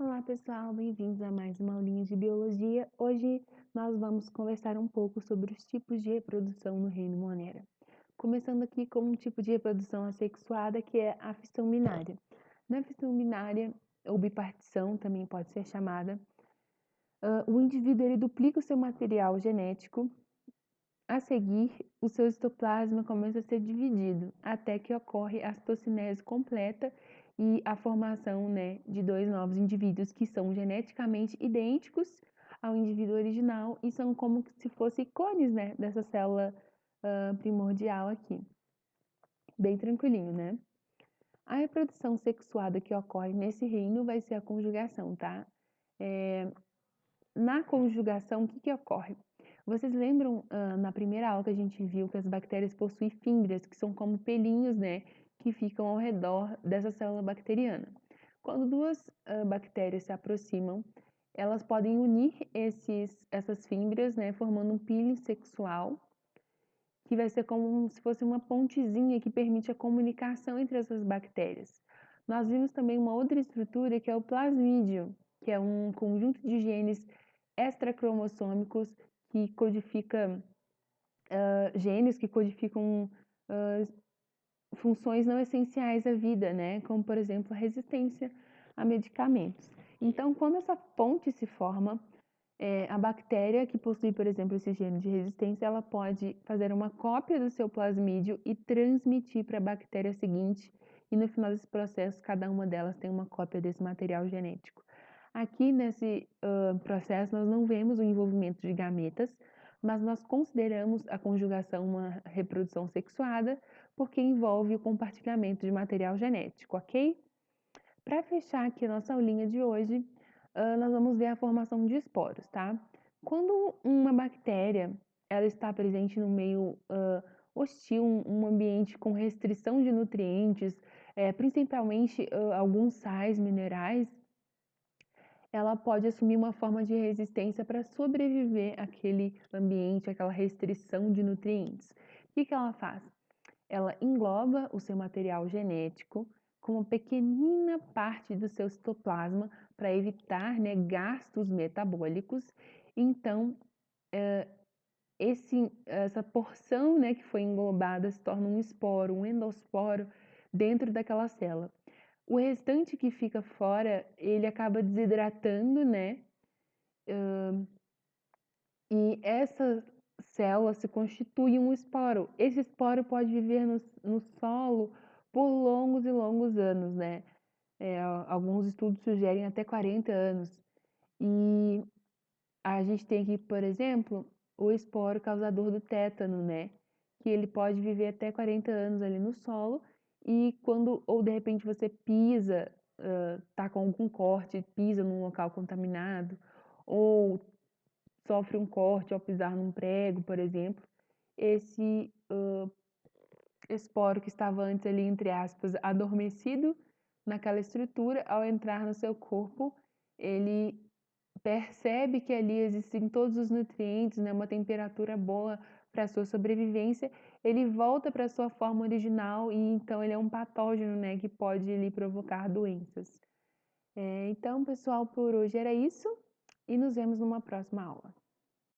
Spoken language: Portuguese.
Olá pessoal, bem-vindos a mais uma aulinha de biologia. Hoje nós vamos conversar um pouco sobre os tipos de reprodução no reino Monera. Começando aqui com um tipo de reprodução assexuada, que é a fissão binária. Na fissão binária, ou bipartição também pode ser chamada, o indivíduo ele duplica o seu material genético. A seguir, o seu citoplasma começa a ser dividido, até que ocorre a citocinese completa e a formação, de dois novos indivíduos que são geneticamente idênticos ao indivíduo original e são como se fossem clones, dessa célula primordial aqui. Bem tranquilinho, né? A reprodução sexuada que ocorre nesse reino vai ser a conjugação, tá? Na conjugação, o que ocorre? Vocês lembram na primeira aula que a gente viu que as bactérias possuem fímbrias, que são como pelinhos, que ficam ao redor dessa célula bacteriana. Quando duas bactérias se aproximam, elas podem unir essas fímbrias, formando um peeling sexual, que vai ser como se fosse uma pontezinha que permite a comunicação entre essas bactérias. Nós vimos também uma outra estrutura que é o plasmídio, que é um conjunto de genes extracromossômicos que codifica genes que codificam funções não essenciais à vida, como por exemplo a resistência a medicamentos. Então, quando essa ponte se forma, a bactéria que possui, por exemplo, esse gene de resistência, ela pode fazer uma cópia do seu plasmídio e transmitir para a bactéria seguinte, e no final desse processo, cada uma delas tem uma cópia desse material genético. Aqui nesse processo, nós não vemos o envolvimento de gametas, mas nós consideramos a conjugação uma reprodução sexuada, porque envolve o compartilhamento de material genético, ok? Para fechar aqui a nossa aulinha de hoje, nós vamos ver a formação de esporos, tá? Quando uma bactéria ela está presente no meio hostil, um ambiente com restrição de nutrientes, principalmente alguns sais minerais, ela pode assumir uma forma de resistência para sobreviver àquele ambiente, àquela restrição de nutrientes. O que ela faz? Ela engloba o seu material genético com uma pequenina parte do seu citoplasma para evitar gastos metabólicos. Então, essa porção que foi englobada se torna um esporo, um endosporo dentro daquela célula. O restante que fica fora, ele acaba desidratando, e essa célula se constitui um esporo. Esse esporo pode viver no solo por longos e longos anos, alguns estudos sugerem até 40 anos. E a gente tem aqui, por exemplo, o esporo causador do tétano, que ele pode viver até 40 anos ali no solo e ou de repente você pisa, tá com algum corte, pisa num local contaminado, ou sofre um corte ao pisar num prego, por exemplo, esse esporo que estava antes ali, entre aspas, adormecido naquela estrutura, ao entrar no seu corpo, ele percebe que ali existem todos os nutrientes, uma temperatura boa para a sua sobrevivência, ele volta para a sua forma original e então ele é um patógeno, que pode lhe provocar doenças. Então, pessoal, por hoje era isso e nos vemos numa próxima aula.